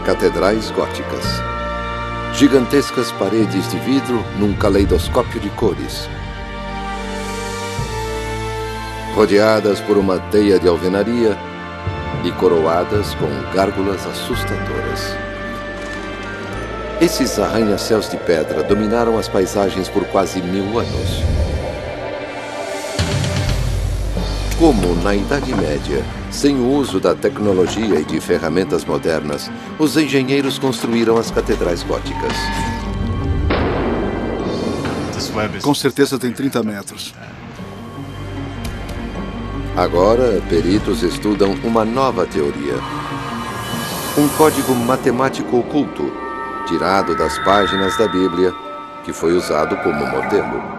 Catedrais góticas. Gigantescas paredes de vidro num caleidoscópio de cores. Rodeadas por uma teia de alvenaria e coroadas com gárgulas assustadoras. Esses arranha-céus de pedra dominaram as paisagens por quase 1000 anos. Como na Idade Média, sem o uso da tecnologia e de ferramentas modernas, os engenheiros construíram as catedrais góticas. Com certeza tem 30 metros. Agora, peritos estudam uma nova teoria. Um código matemático oculto, tirado das páginas da Bíblia, que foi usado como modelo.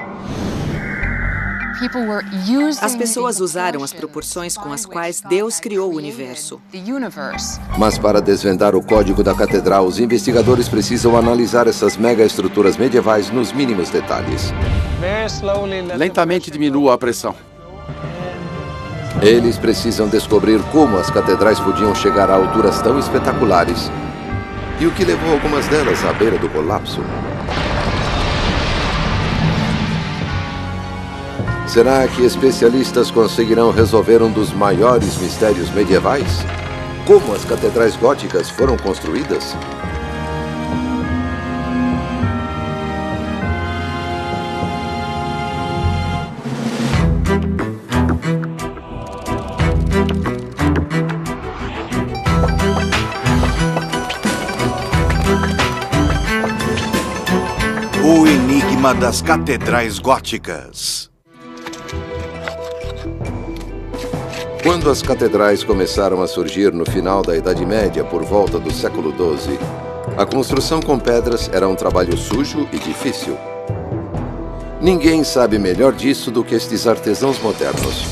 As pessoas usaram as proporções com as quais Deus criou o universo. Mas para desvendar o código da catedral, os investigadores precisam analisar essas megaestruturas medievais nos mínimos detalhes. Lentamente diminua a pressão. Eles precisam descobrir como as catedrais podiam chegar a alturas tão espetaculares e o que levou algumas delas à beira do colapso. Será que especialistas conseguirão resolver um dos maiores mistérios medievais? Como as catedrais góticas foram construídas? O enigma das catedrais góticas. Quando as catedrais começaram a surgir no final da Idade Média, por volta do século XII, a construção com pedras era um trabalho sujo e difícil. Ninguém sabe melhor disso do que estes artesãos modernos.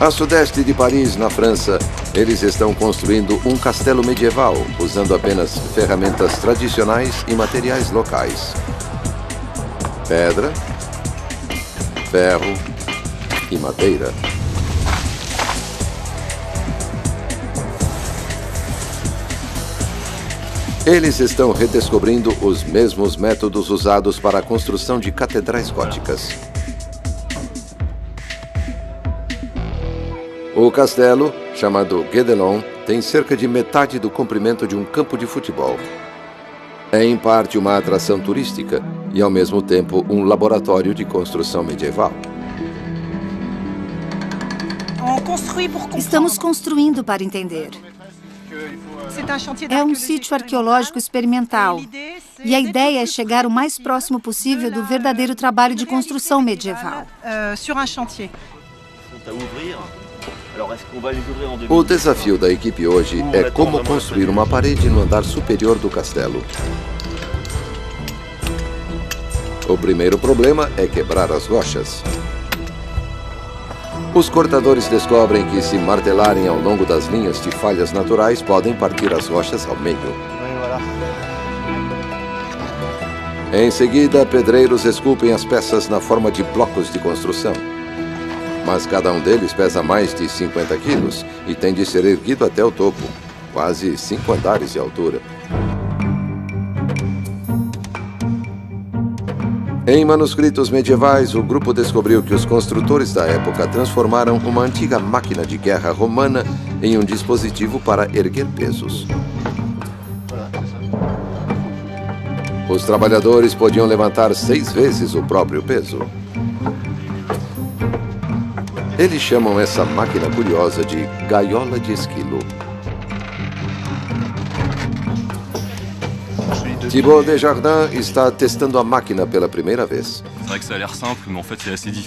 A sudeste de Paris, na França, eles estão construindo um castelo medieval, usando apenas ferramentas tradicionais e materiais locais. Pedra, ferro e madeira. Eles estão redescobrindo os mesmos métodos usados para a construção de catedrais góticas. O castelo, chamado Guédelon, tem cerca de metade do comprimento de um campo de futebol. É em parte uma atração turística e, ao mesmo tempo, um laboratório de construção medieval. Estamos construindo para entender. É um sítio arqueológico experimental. E a ideia é chegar o mais próximo possível do verdadeiro trabalho de construção medieval. O desafio da equipe hoje é como construir uma parede no andar superior do castelo. O primeiro problema é quebrar as rochas. Os cortadores descobrem que, se martelarem ao longo das linhas de falhas naturais, podem partir as rochas ao meio. Em seguida, pedreiros esculpem as peças na forma de blocos de construção. Mas cada um deles pesa mais de 50 quilos e tem de ser erguido até o topo, quase 5 andares de altura. Em manuscritos medievais, o grupo descobriu que os construtores da época transformaram uma antiga máquina de guerra romana em um dispositivo para erguer pesos. Os trabalhadores podiam levantar 6 vezes o próprio peso. Eles chamam essa máquina curiosa de gaiola de esquilo. Thibaut Desjardins está testando a máquina pela primeira vez.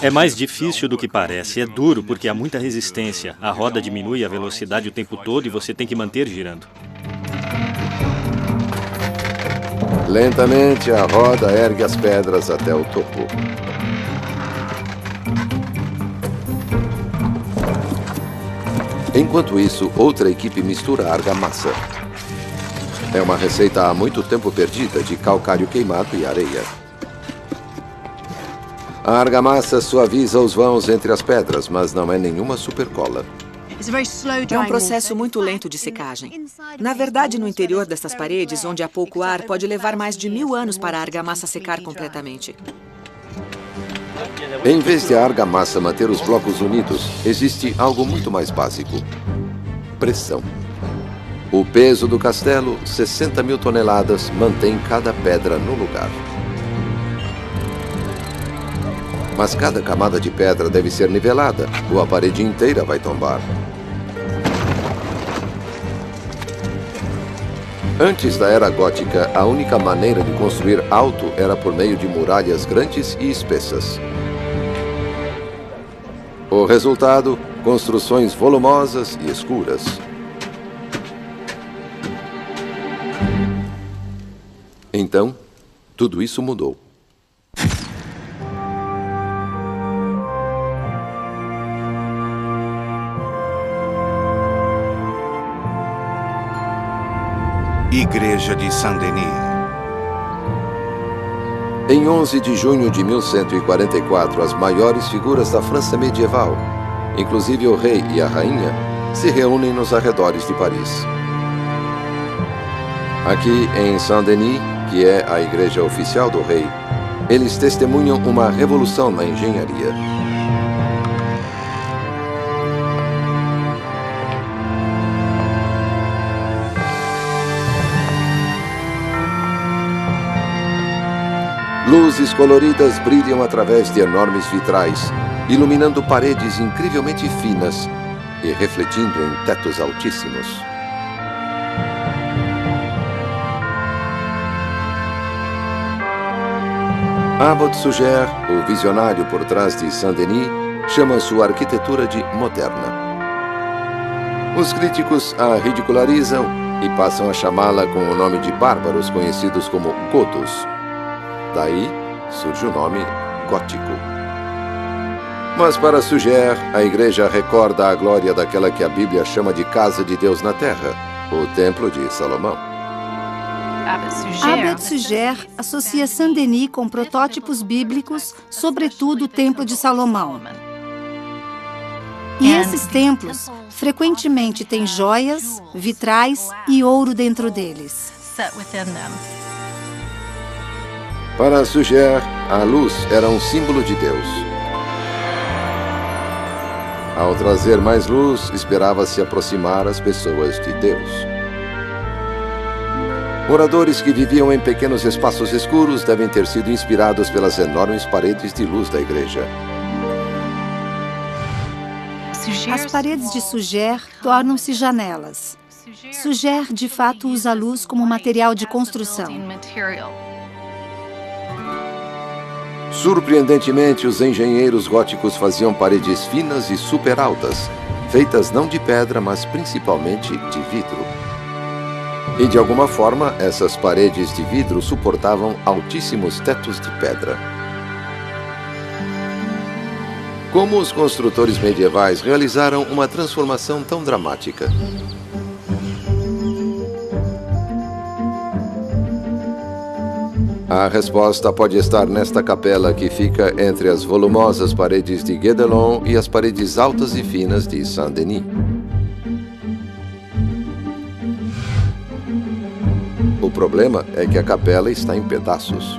É mais difícil do que parece. É duro porque há muita resistência. A roda diminui a velocidade o tempo todo e você tem que manter girando. Lentamente, a roda ergue as pedras até o topo. Enquanto isso, outra equipe mistura argamassa. É uma receita há muito tempo perdida de calcário queimado e areia. A argamassa suaviza os vãos entre as pedras, mas não é nenhuma supercola. É um processo muito lento de secagem. Na verdade, no interior dessas paredes, onde há pouco ar, pode levar mais de 1000 anos para a argamassa secar completamente. Em vez de a argamassa manter os blocos unidos, existe algo muito mais básico: pressão. O peso do castelo, 60.000 toneladas, mantém cada pedra no lugar. Mas cada camada de pedra deve ser nivelada, ou a parede inteira vai tombar. Antes da era gótica, a única maneira de construir alto era por meio de muralhas grandes e espessas. O resultado, construções volumosas e escuras. Então, tudo isso mudou. Igreja de Saint-Denis. Em 11 de junho de 1144, as maiores figuras da França medieval, inclusive o rei e a rainha, se reúnem nos arredores de Paris. Aqui em Saint-Denis, que é a igreja oficial do rei, eles testemunham uma revolução na engenharia. Luzes coloridas brilham através de enormes vitrais, iluminando paredes incrivelmente finas e refletindo em tetos altíssimos. Abbot Suger, o visionário por trás de Saint-Denis, chama sua arquitetura de moderna. Os críticos a ridicularizam e passam a chamá-la com o nome de bárbaros conhecidos como gotos. Daí surge o nome gótico. Mas para Suger, a igreja recorda a glória daquela que a Bíblia chama de casa de Deus na terra, o Templo de Salomão. Abbot Suger associa Saint-Denis com protótipos bíblicos, sobretudo o Templo de Salomão. E esses templos frequentemente têm joias, vitrais e ouro dentro deles. Para Suger, a luz era um símbolo de Deus. Ao trazer mais luz, esperava-se aproximar as pessoas de Deus. Moradores que viviam em pequenos espaços escuros devem ter sido inspirados pelas enormes paredes de luz da igreja. As paredes de Suger tornam-se janelas. Suger, de fato, usa a luz como material de construção. Surpreendentemente, os engenheiros góticos faziam paredes finas e super altas, feitas não de pedra, mas principalmente de vidro. E, de alguma forma, essas paredes de vidro suportavam altíssimos tetos de pedra. Como os construtores medievais realizaram uma transformação tão dramática? A resposta pode estar nesta capela que fica entre as volumosas paredes de Guédelon e as paredes altas e finas de Saint-Denis. O problema é que a capela está em pedaços.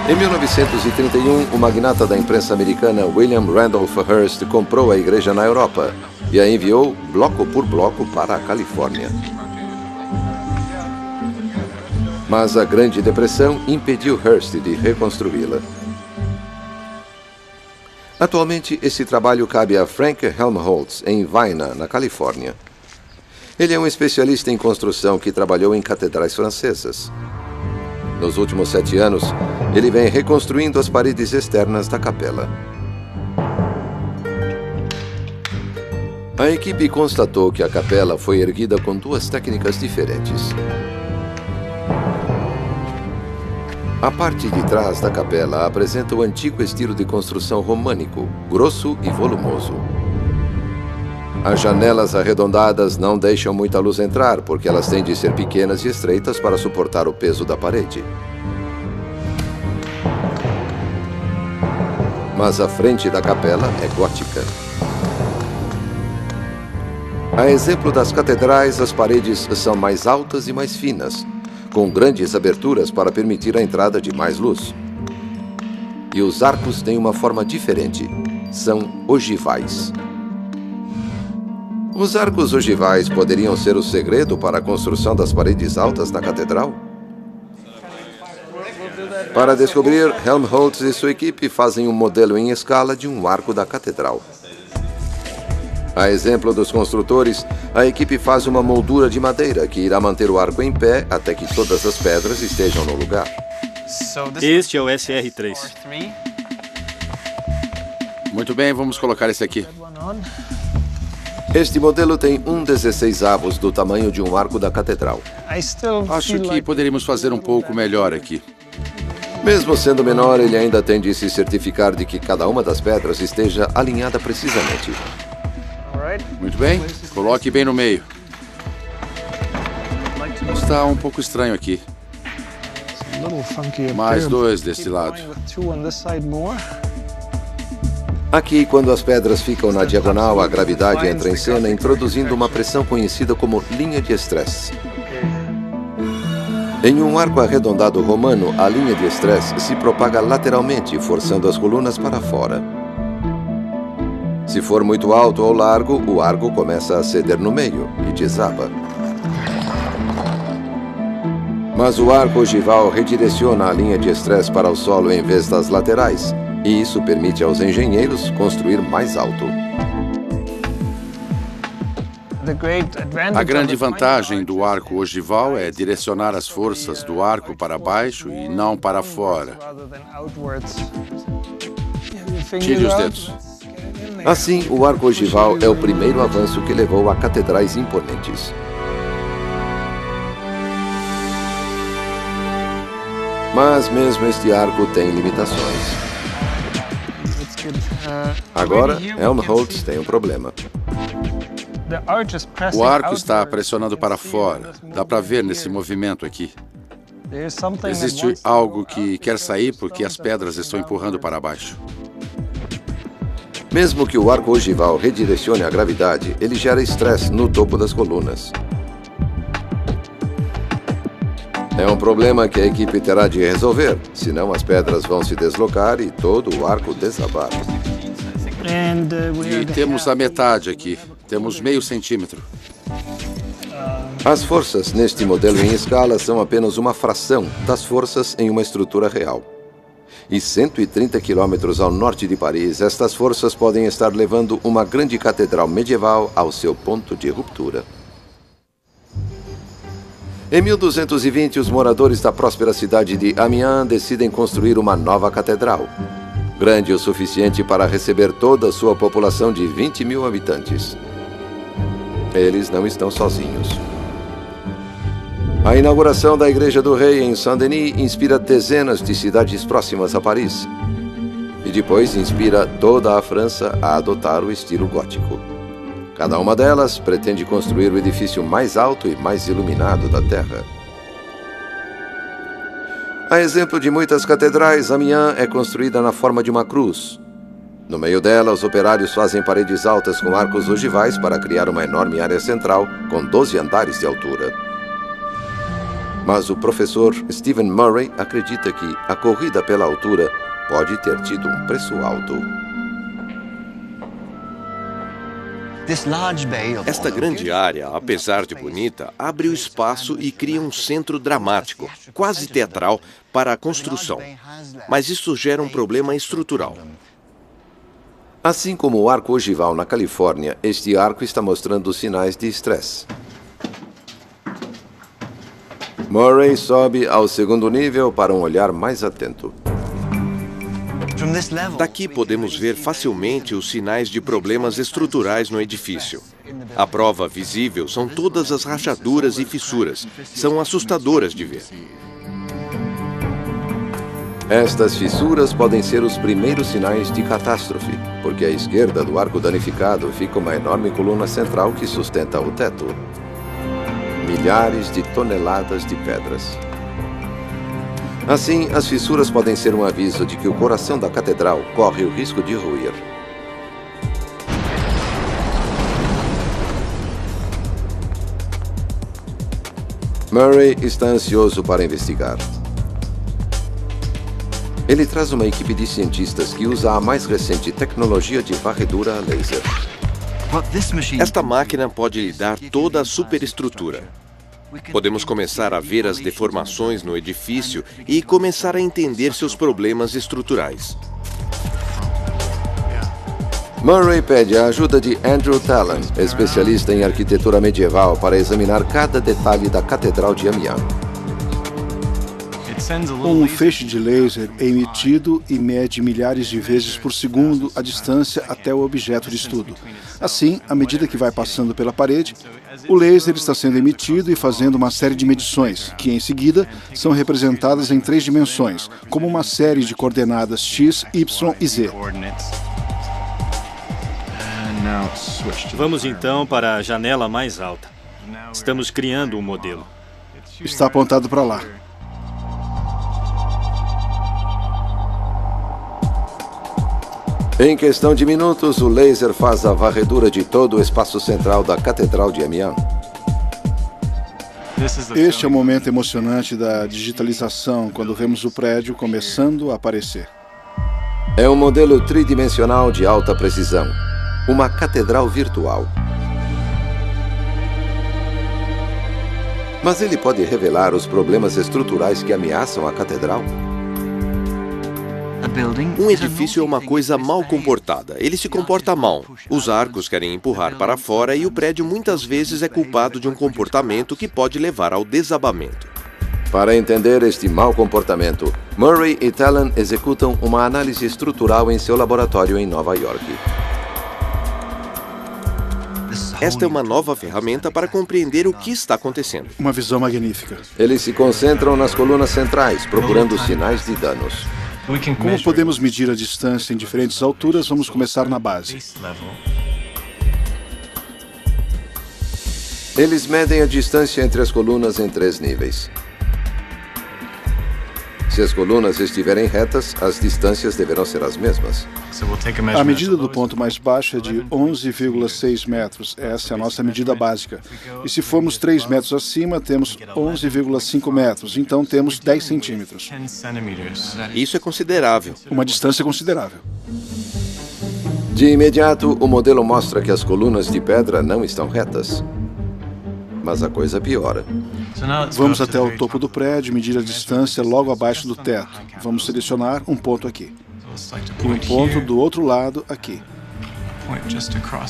Em 1931, o magnata da imprensa americana William Randolph Hearst comprou a igreja na Europa e a enviou bloco por bloco para a Califórnia. Mas a Grande Depressão impediu Hearst de reconstruí-la. Atualmente, esse trabalho cabe a Frank Helmholtz, em Vienna, na Califórnia. Ele é um especialista em construção que trabalhou em catedrais francesas. Nos últimos 7 anos, ele vem reconstruindo as paredes externas da capela. A equipe constatou que a capela foi erguida com 2 técnicas diferentes. A parte de trás da capela apresenta o antigo estilo de construção românico, grosso e volumoso. As janelas arredondadas não deixam muita luz entrar, porque elas têm de ser pequenas e estreitas para suportar o peso da parede. Mas a frente da capela é gótica. A exemplo das catedrais, as paredes são mais altas e mais finas, com grandes aberturas para permitir a entrada de mais luz. E os arcos têm uma forma diferente. São ogivais. Os arcos ogivais poderiam ser o segredo para a construção das paredes altas da catedral? Para descobrir, Helmholtz e sua equipe fazem um modelo em escala de um arco da catedral. A exemplo dos construtores, a equipe faz uma moldura de madeira que irá manter o arco em pé até que todas as pedras estejam no lugar. Este é o SR3. Muito bem, vamos colocar esse aqui. Este modelo tem 1/16 do tamanho de um arco da catedral. Acho que poderíamos fazer um pouco melhor aqui. Mesmo sendo menor, ele ainda tem de se certificar de que cada uma das pedras esteja alinhada precisamente. Muito bem, coloque bem no meio. Está um pouco estranho aqui. Mais 2 deste lado. Aqui, quando as pedras ficam na diagonal, a gravidade entra em cena, introduzindo uma pressão conhecida como linha de estresse. Em um arco arredondado romano, a linha de estresse se propaga lateralmente, forçando as colunas para fora. Se for muito alto ou largo, o arco começa a ceder no meio e desaba. Mas o arco ogival redireciona a linha de estresse para o solo em vez das laterais, e isso permite aos engenheiros construir mais alto. A grande vantagem do arco ogival é direcionar as forças do arco para baixo e não para fora. Tire os dedos. Assim, o arco ogival é o primeiro avanço que levou a catedrais imponentes. Mas mesmo este arco tem limitações. Agora, Helmholtz tem um problema. O arco está pressionando para fora. Dá para ver nesse movimento aqui. Existe algo que quer sair porque as pedras estão empurrando para baixo. Mesmo que o arco ogival redirecione a gravidade, ele gera estresse no topo das colunas. É um problema que a equipe terá de resolver, senão as pedras vão se deslocar e todo o arco desabar. E temos a metade aqui. Temos meio centímetro. As forças neste modelo em escala são apenas uma fração das forças em uma estrutura real. E 130 quilômetros ao norte de Paris, estas forças podem estar levando uma grande catedral medieval ao seu ponto de ruptura. Em 1220, os moradores da próspera cidade de Amiens decidem construir uma nova catedral, grande o suficiente para receber toda a sua população de 20.000 habitantes. Eles não estão sozinhos. A inauguração da Igreja do Rei em Saint-Denis inspira dezenas de cidades próximas a Paris. E depois inspira toda a França a adotar o estilo gótico. Cada uma delas pretende construir o edifício mais alto e mais iluminado da Terra. A exemplo de muitas catedrais, Amiens é construída na forma de uma cruz. No meio dela, os operários fazem paredes altas com arcos ogivais para criar uma enorme área central com 12 andares de altura. Mas o professor Stephen Murray acredita que a corrida pela altura pode ter tido um preço alto. Esta grande área, apesar de bonita, abre o espaço e cria um centro dramático, quase teatral, para a construção. Mas isso gera um problema estrutural. Assim como o arco ogival na Califórnia, este arco está mostrando sinais de estresse. Murray sobe ao segundo nível para um olhar mais atento. Daqui podemos ver facilmente os sinais de problemas estruturais no edifício. A prova visível são todas as rachaduras e fissuras. São assustadoras de ver. Estas fissuras podem ser os primeiros sinais de catástrofe, porque à esquerda do arco danificado fica uma enorme coluna central que sustenta o teto. Milhares de toneladas de pedras. Assim, as fissuras podem ser um aviso de que o coração da catedral corre o risco de ruir. Murray está ansioso para investigar. Ele traz uma equipe de cientistas que usa a mais recente tecnologia de varredura a laser. Esta máquina pode lhe dar toda a superestrutura. Podemos começar a ver as deformações no edifício e começar a entender seus problemas estruturais. Murray pede a ajuda de Andrew Tallon, especialista em arquitetura medieval, para examinar cada detalhe da Catedral de Amiens. Um feixe de laser é emitido e mede milhares de vezes por segundo a distância até o objeto de estudo. Assim, à medida que vai passando pela parede, o laser está sendo emitido e fazendo uma série de medições, que em seguida são representadas em 3 dimensões, como uma série de coordenadas x, y e z. Vamos então para a janela mais alta. Estamos criando um modelo. Está apontado para lá. Em questão de minutos, o laser faz a varredura de todo o espaço central da Catedral de Amiens. Este é o momento emocionante da digitalização, quando vemos o prédio começando a aparecer. É um modelo tridimensional de alta precisão. Uma catedral virtual. Mas ele pode revelar os problemas estruturais que ameaçam a catedral? Um edifício é uma coisa mal comportada. Ele se comporta mal. Os arcos querem empurrar para fora e o prédio muitas vezes é culpado de um comportamento que pode levar ao desabamento. Para entender este mau comportamento, Murray e Tallon executam uma análise estrutural em seu laboratório em Nova York. Esta é uma nova ferramenta para compreender o que está acontecendo. Uma visão magnífica. Eles se concentram nas colunas centrais, procurando sinais de danos. Como podemos medir a distância em diferentes alturas, vamos começar na base. Eles medem a distância entre as colunas em 3 níveis. Se as colunas estiverem retas, as distâncias deverão ser as mesmas. A medida do ponto mais baixo é de 11,6 metros. Essa é a nossa medida básica. E se formos 3 metros acima, temos 11,5 metros. Então temos 10 centímetros. Isso é considerável. Uma distância considerável. De imediato, o modelo mostra que as colunas de pedra não estão retas. Mas a coisa piora. Vamos até o topo do prédio e medir a distância logo abaixo do teto. Vamos selecionar um ponto aqui. E um ponto do outro lado aqui.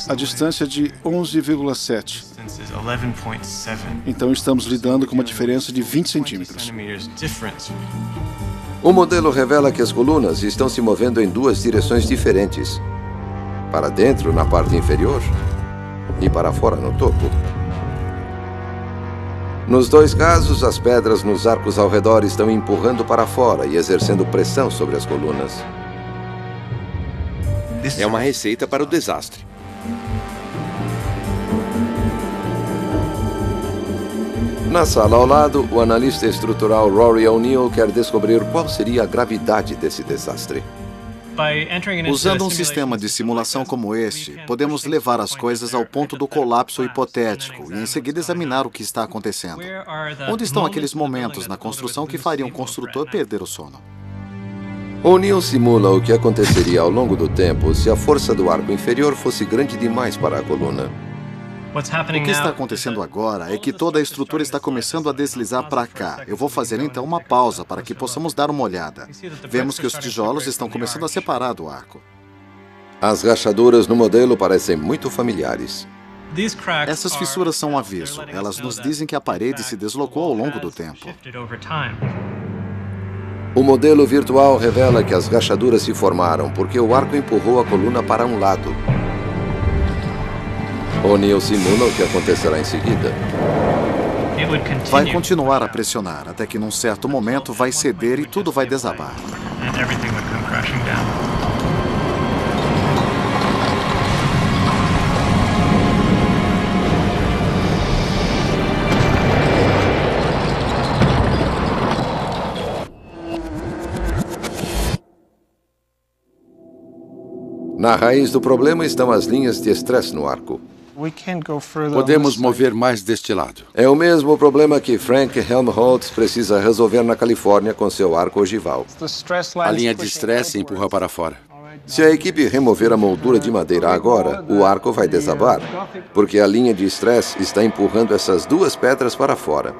A distância é de 11,7. Então estamos lidando com uma diferença de 20 centímetros. O modelo revela que as colunas estão se movendo em 2 direções diferentes. Para dentro, na parte inferior, e para fora, no topo. Nos 2 casos, as pedras nos arcos ao redor estão empurrando para fora e exercendo pressão sobre as colunas. É uma receita para o desastre. Na sala ao lado, o analista estrutural Rory O'Neill quer descobrir qual seria a gravidade desse desastre. Usando um sistema de simulação como este, podemos levar as coisas ao ponto do colapso hipotético e em seguida examinar o que está acontecendo. Onde estão aqueles momentos na construção que fariam o construtor perder o sono? O'Neill simula o que aconteceria ao longo do tempo se a força do arco inferior fosse grande demais para a coluna. O que está acontecendo agora é que toda a estrutura está começando a deslizar para cá. Eu vou fazer então uma pausa para que possamos dar uma olhada. Vemos que os tijolos estão começando a separar do arco. As rachaduras no modelo parecem muito familiares. Essas fissuras são um aviso. Elas nos dizem que a parede se deslocou ao longo do tempo. O modelo virtual revela que as rachaduras se formaram porque o arco empurrou a coluna para um lado. O'Neill simula o que acontecerá em seguida. Vai continuar a pressionar, até que num certo momento vai ceder e tudo vai desabar. Na raiz do problema estão as linhas de estresse no arco. Podemos mover mais deste lado. É o mesmo problema que Frank Helmholtz precisa resolver na Califórnia com seu arco ogival. A linha de estresse empurra para fora. Se a equipe remover a moldura de madeira agora, o arco vai desabar, porque a linha de estresse está empurrando essas duas pedras para fora.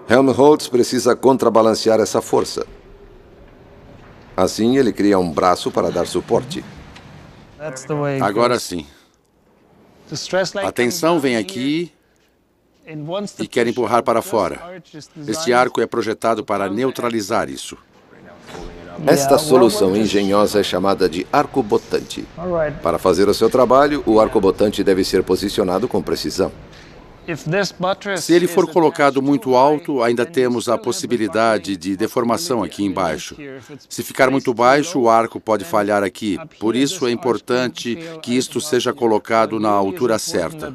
Helmholtz precisa contrabalancear essa força. Assim, ele cria um braço para dar suporte. Agora sim. A tensão vem aqui e quer empurrar para fora. Este arco é projetado para neutralizar isso. Esta solução engenhosa é chamada de arco-botante. Para fazer o seu trabalho, o arco-botante deve ser posicionado com precisão. Se ele for colocado muito alto, ainda temos a possibilidade de deformação aqui embaixo. Se ficar muito baixo, o arco pode falhar aqui. Por isso é importante que isto seja colocado na altura certa.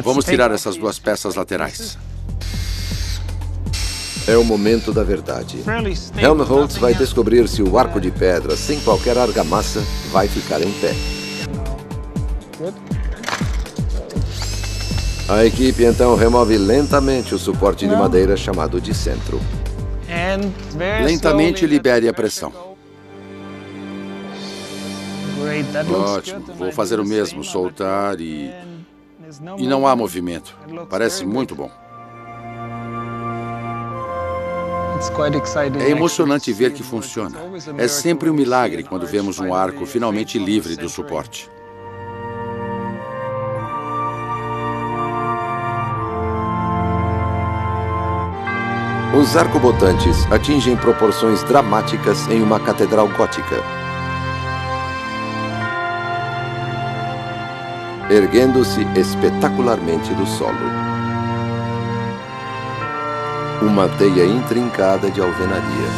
Vamos tirar essas duas peças laterais. É o momento da verdade. Helmholtz vai descobrir se o arco de pedra, sem qualquer argamassa, vai ficar em pé. A equipe então remove lentamente o suporte de madeira chamado de centro. Lentamente libere a pressão. Ótimo. Vou fazer o mesmo, soltar e não há movimento. Parece muito bom. É emocionante ver que funciona. É sempre um milagre quando vemos um arco finalmente livre do suporte. Os arcobotantes atingem proporções dramáticas em uma catedral gótica, erguendo-se espetacularmente do solo. Uma teia intrincada de alvenaria.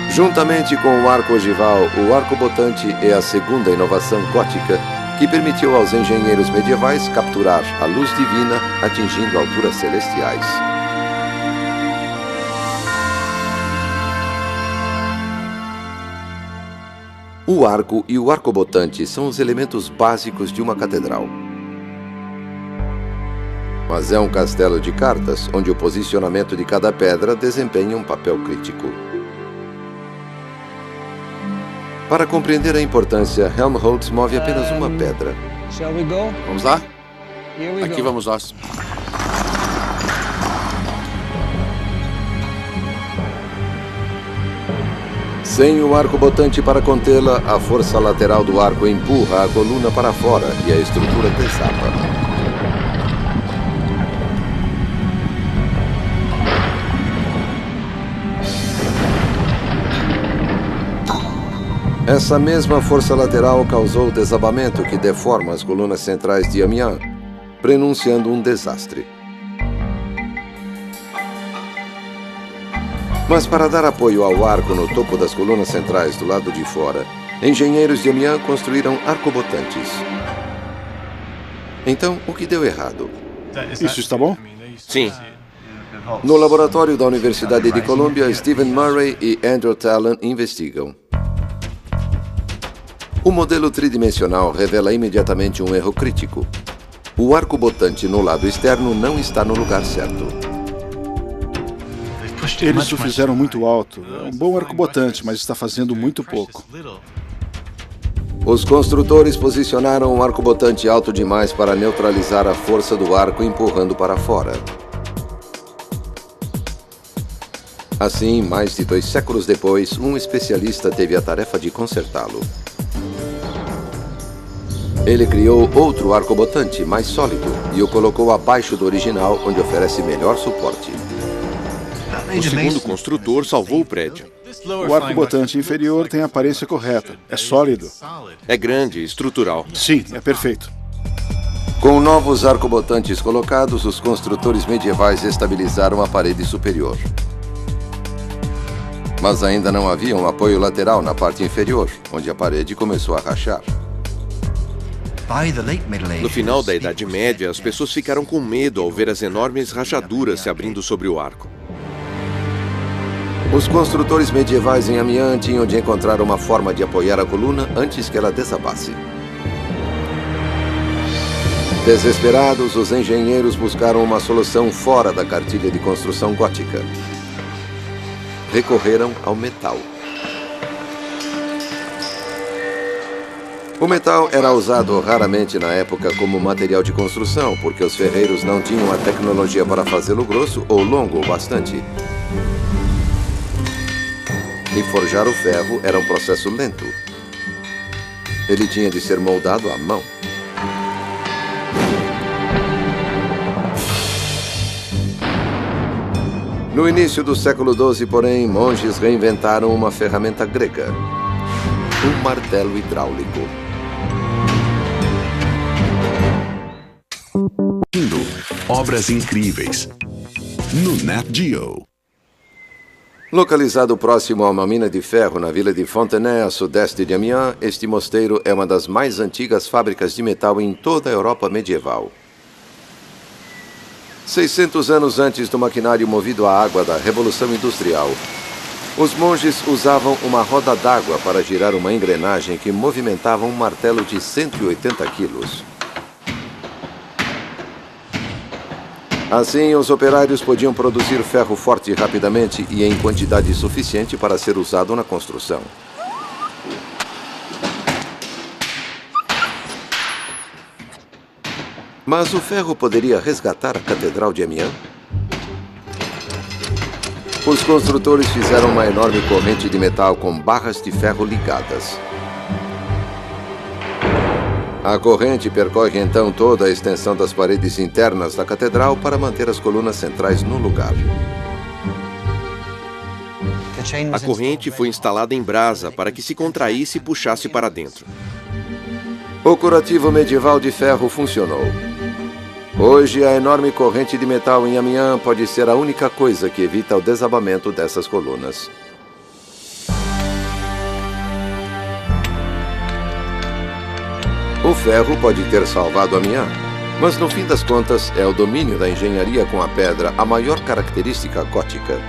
Juntamente com o arco ogival, o arcobotante é a segunda inovação gótica que permitiu aos engenheiros medievais capturar a luz divina atingindo alturas celestiais. O arco e o arcobotante são os elementos básicos de uma catedral. Mas é um castelo de cartas, onde o posicionamento de cada pedra desempenha um papel crítico. Para compreender a importância, Helmholtz move apenas uma pedra. Vamos lá? Aqui vamos nós. Sem o arcobotante para contê-la, a força lateral do arco empurra a coluna para fora e a estrutura desaba. Essa mesma força lateral causou o desabamento que deforma as colunas centrais de Amiens, prenunciando um desastre. Mas para dar apoio ao arco no topo das colunas centrais do lado de fora, engenheiros de Amiens construíram arcobotantes. Então, o que deu errado? Isso está bom? Sim. No laboratório da Universidade de Colômbia, Stephen Murray e Andrew Tallon investigam. O modelo tridimensional revela imediatamente um erro crítico. O arcobotante no lado externo não está no lugar certo. Eles o fizeram muito alto. É um bom arcobotante, mas está fazendo muito pouco. Os construtores posicionaram o arcobotante alto demais para neutralizar a força do arco empurrando para fora. Assim, mais de 2 séculos depois, um especialista teve a tarefa de consertá-lo. Ele criou outro arcobotante mais sólido e o colocou abaixo do original, onde oferece melhor suporte. O segundo construtor salvou o prédio. O arcobotante inferior tem a aparência correta. É sólido. É grande, estrutural. Sim, é perfeito. Com novos arcobotantes colocados, os construtores medievais estabilizaram a parede superior. Mas ainda não havia um apoio lateral na parte inferior, onde a parede começou a rachar. No final da Idade Média, as pessoas ficaram com medo ao ver as enormes rachaduras se abrindo sobre o arco. Os construtores medievais em Amiens tinham de encontrar uma forma de apoiar a coluna antes que ela desabasse. Desesperados, os engenheiros buscaram uma solução fora da cartilha de construção gótica. Recorreram ao metal. O metal era usado raramente na época como material de construção, porque os ferreiros não tinham a tecnologia para fazê-lo grosso ou longo o bastante. E forjar o ferro era um processo lento. Ele tinha de ser moldado à mão. No início do século XII, porém, monges reinventaram uma ferramenta grega. Um martelo hidráulico. Obras incríveis. No Nat Geo. Localizado próximo a uma mina de ferro na vila de Fontenay, a sudeste de Amiens, este mosteiro é uma das mais antigas fábricas de metal em toda a Europa medieval. 600 anos antes do maquinário movido à água da Revolução Industrial, os monges usavam uma roda d'água para girar uma engrenagem que movimentava um martelo de 180 quilos. Assim, os operários podiam produzir ferro forte rapidamente e em quantidade suficiente para ser usado na construção. Mas o ferro poderia resgatar a Catedral de Amiens? Os construtores fizeram uma enorme corrente de metal com barras de ferro ligadas. A corrente percorre então toda a extensão das paredes internas da catedral para manter as colunas centrais no lugar. A corrente foi instalada em brasa para que se contraísse e puxasse para dentro. O curativo medieval de ferro funcionou. Hoje, a enorme corrente de metal em Amiens pode ser a única coisa que evita o desabamento dessas colunas. O ferro pode ter salvado Amiens, mas no fim das contas é o domínio da engenharia com a pedra a maior característica gótica.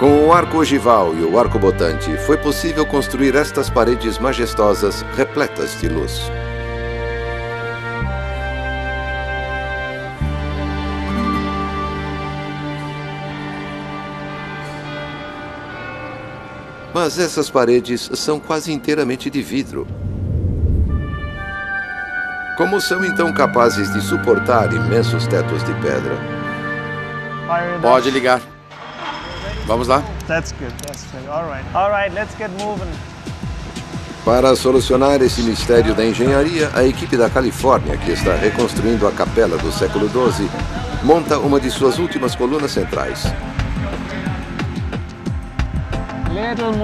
Com o arco ogival e o arco botante, foi possível construir estas paredes majestosas repletas de luz. Mas essas paredes são quase inteiramente de vidro. Como são então capazes de suportar imensos tetos de pedra? Pode ligar. Vamos lá? Para solucionar esse mistério da engenharia, a equipe da Califórnia, que está reconstruindo a capela do século XII, monta uma de suas últimas colunas centrais.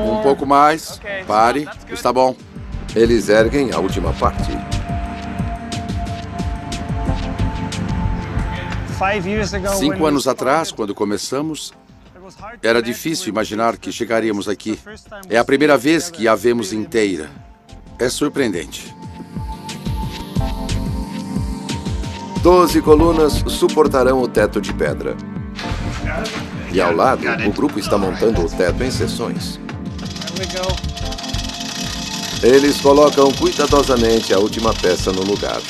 Um pouco mais. Pare. Está bom. Eles erguem a última parte. 5 anos atrás, quando começamos, era difícil imaginar que chegaríamos aqui. É a primeira vez que a vemos inteira. É surpreendente. 12 colunas suportarão o teto de pedra. E ao lado, o grupo está montando o teto em seções. Eles colocam cuidadosamente a última peça no lugar.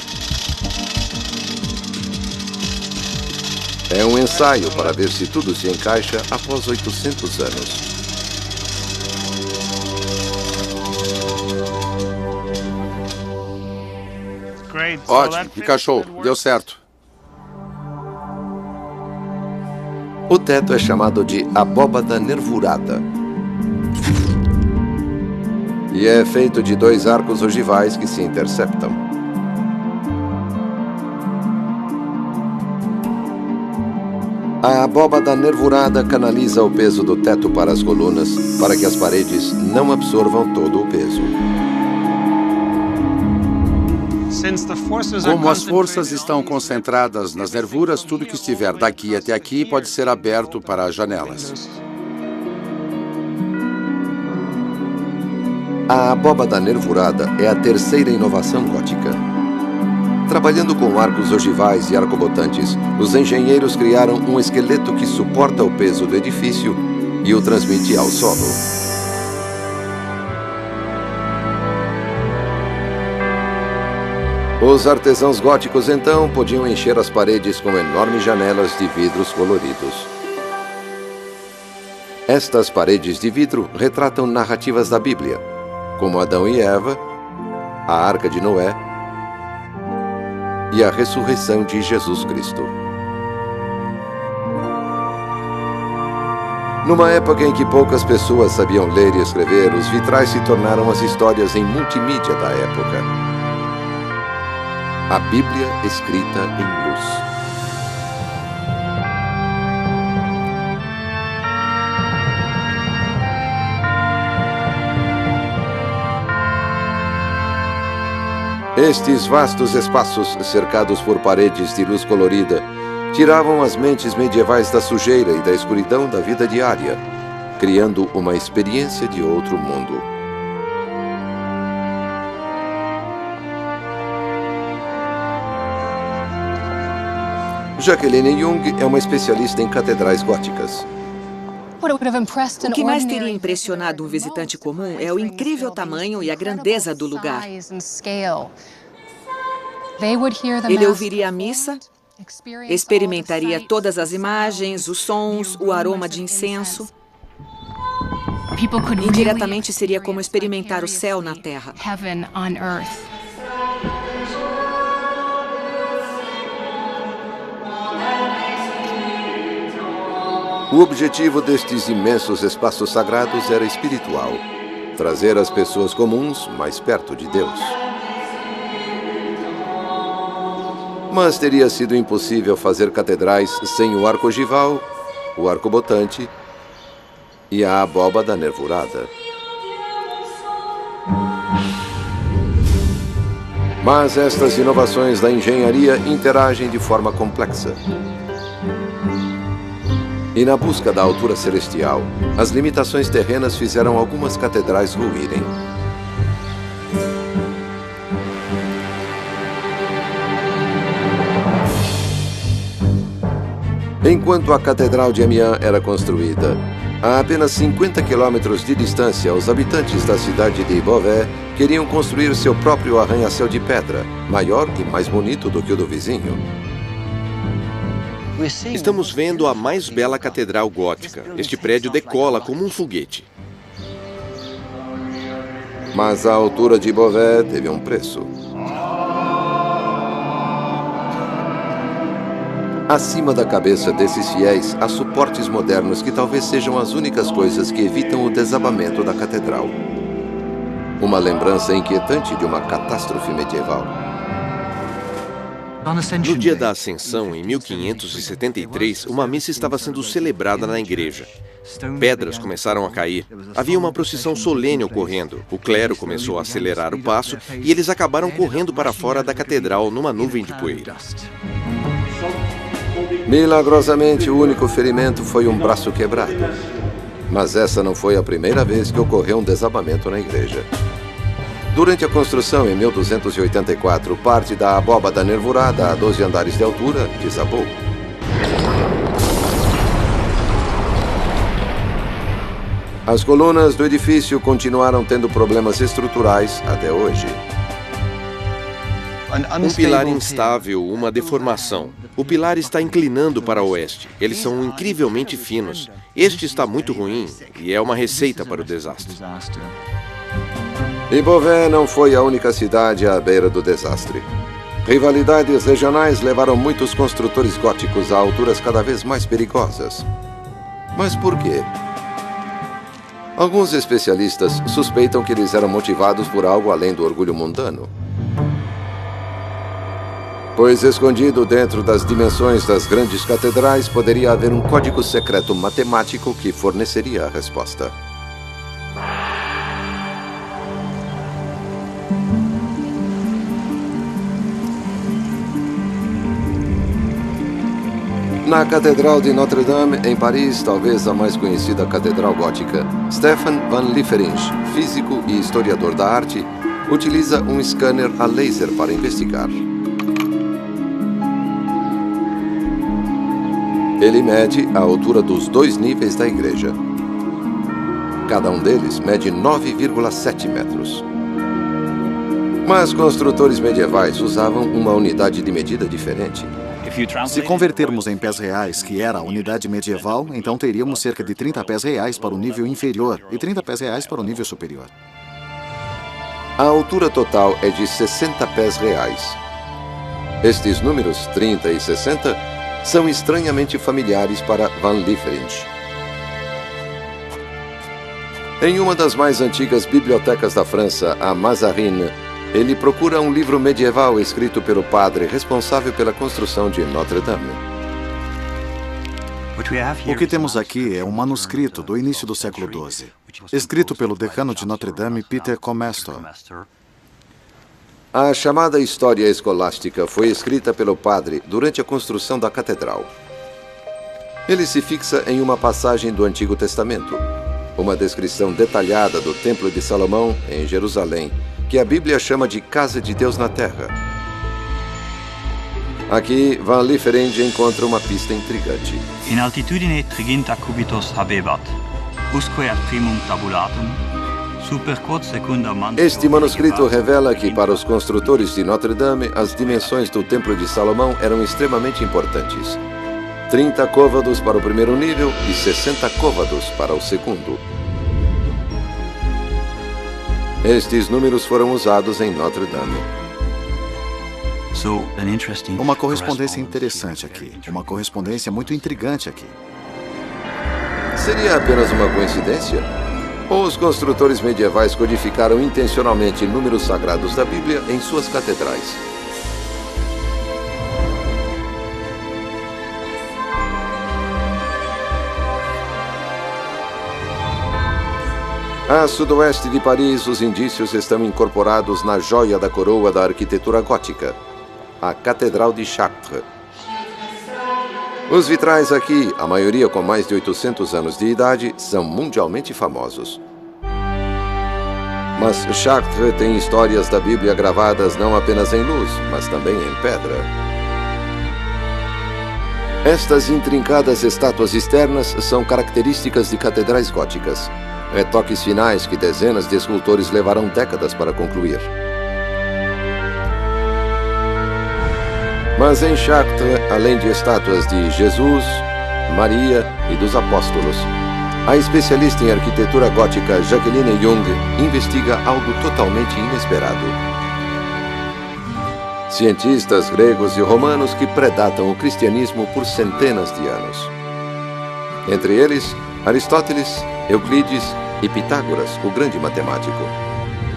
É um ensaio para ver se tudo se encaixa após 800 anos. Ótimo, encaixou, deu certo. O teto é chamado de abóbada nervurada. E é feito de 2 arcos ogivais que se interceptam. A abóbada nervurada canaliza o peso do teto para as colunas, para que as paredes não absorvam todo o peso. Como as forças estão concentradas nas nervuras, tudo que estiver daqui até aqui pode ser aberto para as janelas. A abóbada nervurada é a terceira inovação gótica. Trabalhando com arcos ogivais e arcobotantes, os engenheiros criaram um esqueleto que suporta o peso do edifício e o transmite ao solo. Os artesãos góticos, então, podiam encher as paredes com enormes janelas de vidros coloridos. Estas paredes de vidro retratam narrativas da Bíblia, como Adão e Eva, a Arca de Noé e a ressurreição de Jesus Cristo. Numa época em que poucas pessoas sabiam ler e escrever, os vitrais se tornaram as histórias em multimídia da época. A Bíblia escrita em luz. Estes vastos espaços, cercados por paredes de luz colorida, tiravam as mentes medievais da sujeira e da escuridão da vida diária, criando uma experiência de outro mundo. Jacqueline Jung é uma especialista em catedrais góticas. O que mais teria impressionado um visitante comum é o incrível tamanho e a grandeza do lugar. Ele ouviria a missa, experimentaria todas as imagens, os sons, o aroma de incenso. Indiretamente seria como experimentar o céu na terra. O objetivo destes imensos espaços sagrados era espiritual, trazer as pessoas comuns mais perto de Deus. Mas teria sido impossível fazer catedrais sem o arco ogival, o arcobotante e a abóbada nervurada. Mas estas inovações da engenharia interagem de forma complexa. E na busca da altura celestial, as limitações terrenas fizeram algumas catedrais ruírem. Enquanto a Catedral de Amiens era construída, a apenas 50 quilômetros de distância, os habitantes da cidade de Beauvais queriam construir seu próprio arranha-céu de pedra, maior e mais bonito do que o do vizinho. Estamos vendo a mais bela catedral gótica. Este prédio decola como um foguete. Mas a altura de Beauvais teve um preço. Acima da cabeça desses fiéis, há suportes modernos que talvez sejam as únicas coisas que evitam o desabamento da catedral. Uma lembrança inquietante de uma catástrofe medieval. No dia da Ascensão, em 1573, uma missa estava sendo celebrada na igreja. Pedras começaram a cair. Havia uma procissão solene ocorrendo. O clero começou a acelerar o passo e eles acabaram correndo para fora da catedral numa nuvem de poeira. Milagrosamente, o único ferimento foi um braço quebrado. Mas essa não foi a primeira vez que ocorreu um desabamento na igreja. Durante a construção, em 1284, parte da abóbada nervurada a 12 andares de altura desabou. As colunas do edifício continuaram tendo problemas estruturais até hoje. Um pilar instável, uma deformação. O pilar está inclinando para o oeste. Eles são incrivelmente finos. Este está muito ruim e é uma receita para o desastre. E Beauvais não foi a única cidade à beira do desastre. Rivalidades regionais levaram muitos construtores góticos a alturas cada vez mais perigosas. Mas por quê? Alguns especialistas suspeitam que eles eram motivados por algo além do orgulho mundano. Pois escondido dentro das dimensões das grandes catedrais poderia haver um código secreto matemático que forneceria a resposta. Na Catedral de Notre-Dame, em Paris, talvez a mais conhecida catedral gótica, Stefan van Lieferinck, físico e historiador da arte, utiliza um scanner a laser para investigar. Ele mede a altura dos 2 níveis da igreja. Cada um deles mede 9,7 metros. Mas construtores medievais usavam uma unidade de medida diferente. Se convertermos em pés reais, que era a unidade medieval, então teríamos cerca de 30 pés reais para o nível inferior e 30 pés reais para o nível superior. A altura total é de 60 pés reais. Estes números, 30 e 60, são estranhamente familiares para Van Lieferinge. Em uma das mais antigas bibliotecas da França, a Mazarine, ele procura um livro medieval escrito pelo padre responsável pela construção de Notre-Dame. O que temos aqui é um manuscrito do início do século XII, escrito pelo decano de Notre-Dame, Peter Comestor. A chamada História Escolástica foi escrita pelo padre durante a construção da catedral. Ele se fixa em uma passagem do Antigo Testamento, uma descrição detalhada do Templo de Salomão, em Jerusalém, que a Bíblia chama de Casa de Deus na Terra. Aqui, Van Lieferinge encontra uma pista intrigante. In altitudine triginta cubitus habebat, usque ad primum tabulatum, super quod secunda mantua. Este manuscrito revela que, para os construtores de Notre-Dame, as dimensões do Templo de Salomão eram extremamente importantes. 30 côvados para o primeiro nível e 60 côvados para o segundo. Estes números foram usados em Notre-Dame. Uma correspondência interessante aqui. Uma correspondência muito intrigante aqui. Seria apenas uma coincidência? Ou os construtores medievais codificaram intencionalmente números sagrados da Bíblia em suas catedrais? A sudoeste de Paris, os indícios estão incorporados na joia da coroa da arquitetura gótica, a Catedral de Chartres. Os vitrais aqui, a maioria com mais de 800 anos de idade, são mundialmente famosos. Mas Chartres tem histórias da Bíblia gravadas não apenas em luz, mas também em pedra. Estas intrincadas estátuas externas são características de catedrais góticas. Retoques finais que dezenas de escultores levaram décadas para concluir. Mas em Chartres, além de estátuas de Jesus, Maria e dos apóstolos, a especialista em arquitetura gótica Jacqueline Jung investiga algo totalmente inesperado. Cientistas gregos e romanos que predatam o cristianismo por centenas de anos. Entre eles, Aristóteles, Euclides e Pitágoras, o grande matemático.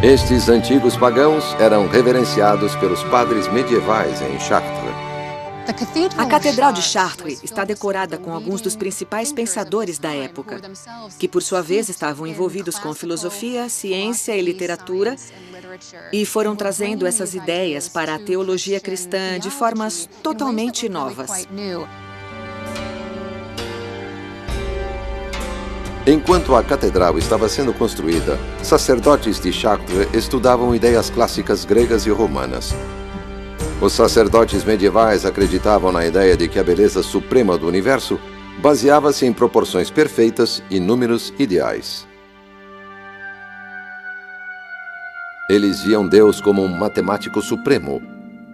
Estes antigos pagãos eram reverenciados pelos padres medievais em Chartres. A Catedral de Chartres está decorada com alguns dos principais pensadores da época, que por sua vez estavam envolvidos com filosofia, ciência e literatura e foram trazendo essas ideias para a teologia cristã de formas totalmente novas. Enquanto a catedral estava sendo construída, sacerdotes de Chartres estudavam ideias clássicas gregas e romanas. Os sacerdotes medievais acreditavam na ideia de que a beleza suprema do universo baseava-se em proporções perfeitas e números ideais. Eles viam Deus como um matemático supremo,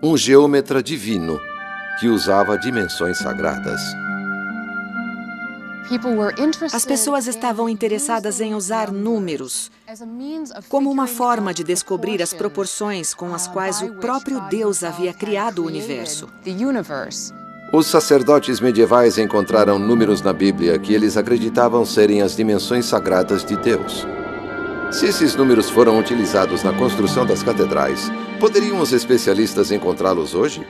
um geômetra divino que usava dimensões sagradas. As pessoas estavam interessadas em usar números como uma forma de descobrir as proporções com as quais o próprio Deus havia criado o universo. Os sacerdotes medievais encontraram números na Bíblia que eles acreditavam serem as dimensões sagradas de Deus. Se esses números foram utilizados na construção das catedrais, poderiam os especialistas encontrá-los hoje?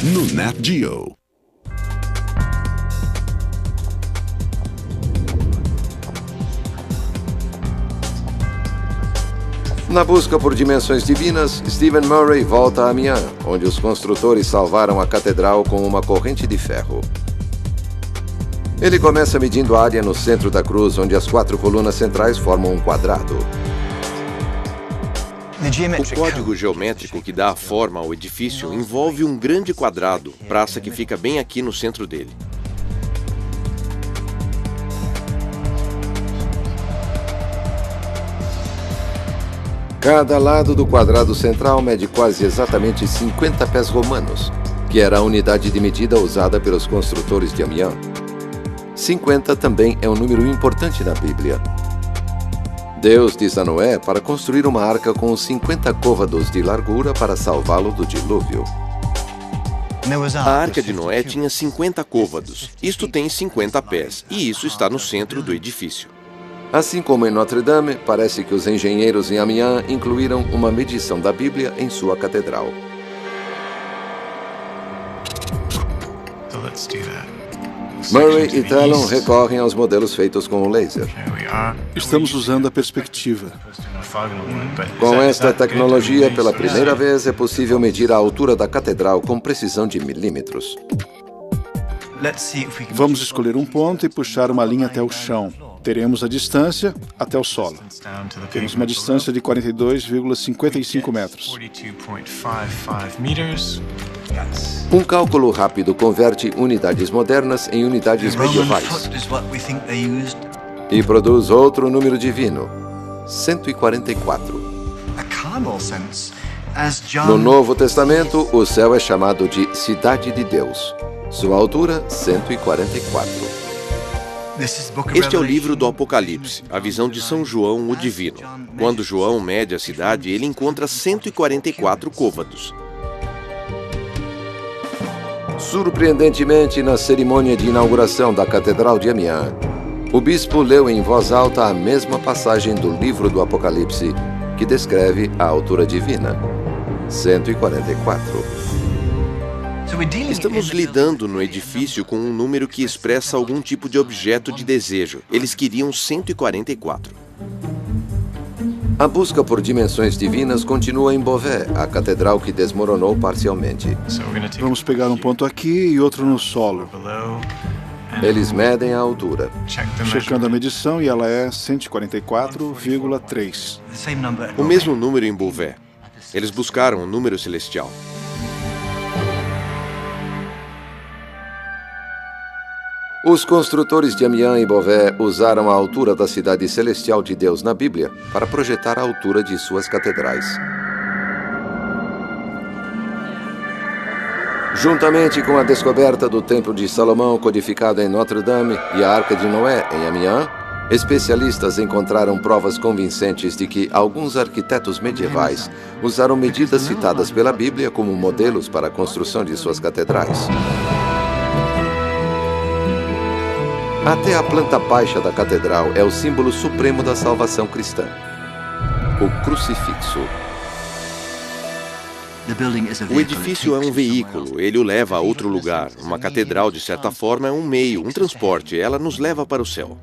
No Nat Geo. Na busca por dimensões divinas, Stephen Murray volta a Amiens, onde os construtores salvaram a catedral com uma corrente de ferro. Ele começa medindo a área no centro da cruz, onde as 4 colunas centrais formam um quadrado. O código geométrico que dá a forma ao edifício envolve um grande quadrado, praça que fica bem aqui no centro dele. Cada lado do quadrado central mede quase exatamente 50 pés romanos, que era a unidade de medida usada pelos construtores de Amiens. 50 também é um número importante na Bíblia. Deus diz a Noé para construir uma arca com 50 côvados de largura para salvá-lo do dilúvio. A arca de Noé tinha 50 côvados. Isto tem 50 pés, e isso está no centro do edifício. Assim como em Notre Dame, parece que os engenheiros em Amiens incluíram uma medição da Bíblia em sua catedral. Murray e Talon recorrem aos modelos feitos com o laser. Estamos usando a perspectiva. Com esta tecnologia, pela primeira vez, é possível medir a altura da catedral com precisão de milímetros. Vamos escolher um ponto e puxar uma linha até o chão. Teremos a distância até o solo. Temos uma distância de 42,55 metros. Um cálculo rápido converte unidades modernas em unidades medievais e produz outro número divino, 144. No Novo Testamento, o céu é chamado de Cidade de Deus. Sua altura, 144. Este é o livro do Apocalipse, a visão de São João, o Divino. Quando João mede a cidade, ele encontra 144 côvados. Surpreendentemente, na cerimônia de inauguração da Catedral de Amiens, o bispo leu em voz alta a mesma passagem do livro do Apocalipse, que descreve a altura divina, 144. Estamos lidando no edifício com um número que expressa algum tipo de objeto de desejo. Eles queriam 144. A busca por dimensões divinas continua em Beauvais, a catedral que desmoronou parcialmente. Vamos pegar um ponto aqui e outro no solo. Eles medem a altura. Checando a medição, e ela é 144,3. O mesmo número em Beauvais. Eles buscaram o número celestial. Os construtores de Amiens e Beauvais usaram a altura da cidade celestial de Deus na Bíblia para projetar a altura de suas catedrais. Juntamente com a descoberta do Templo de Salomão codificado em Notre Dame e a Arca de Noé em Amiens, especialistas encontraram provas convincentes de que alguns arquitetos medievais usaram medidas citadas pela Bíblia como modelos para a construção de suas catedrais. Até a planta baixa da catedral é o símbolo supremo da salvação cristã, o crucifixo. O edifício é um veículo, ele o leva a outro lugar. Uma catedral, de certa forma, é um meio, um transporte. Ela nos leva para o céu.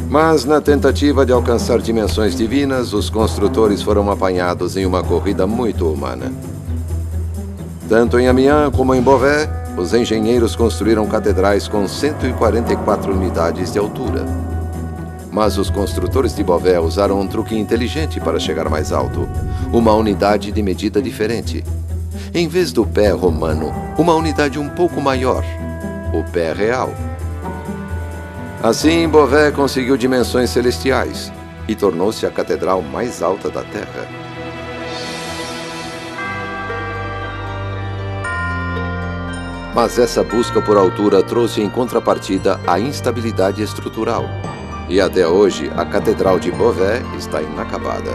Mas, na tentativa de alcançar dimensões divinas, os construtores foram apanhados em uma corrida muito humana. Tanto em Amiens como em Beauvais, os engenheiros construíram catedrais com 144 unidades de altura. Mas os construtores de Beauvais usaram um truque inteligente para chegar mais alto, uma unidade de medida diferente. Em vez do pé romano, uma unidade um pouco maior, o pé real. Assim, Beauvais conseguiu dimensões celestiais e tornou-se a catedral mais alta da Terra. Mas essa busca por altura trouxe em contrapartida a instabilidade estrutural. E até hoje, a Catedral de Beauvais está inacabada.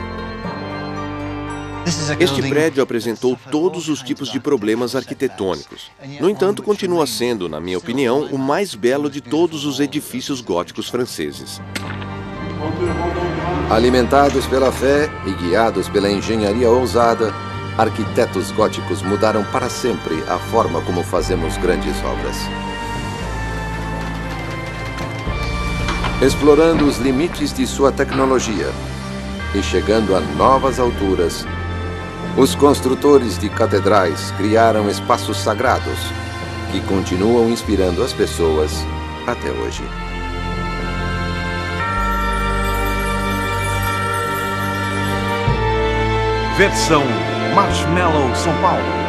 Este prédio apresentou todos os tipos de problemas arquitetônicos. No entanto, continua sendo, na minha opinião, o mais belo de todos os edifícios góticos franceses. Alimentados pela fé e guiados pela engenharia ousada, arquitetos góticos mudaram para sempre a forma como fazemos grandes obras. Explorando os limites de sua tecnologia e chegando a novas alturas, os construtores de catedrais criaram espaços sagrados que continuam inspirando as pessoas até hoje. Versão Marshmallow São Paulo.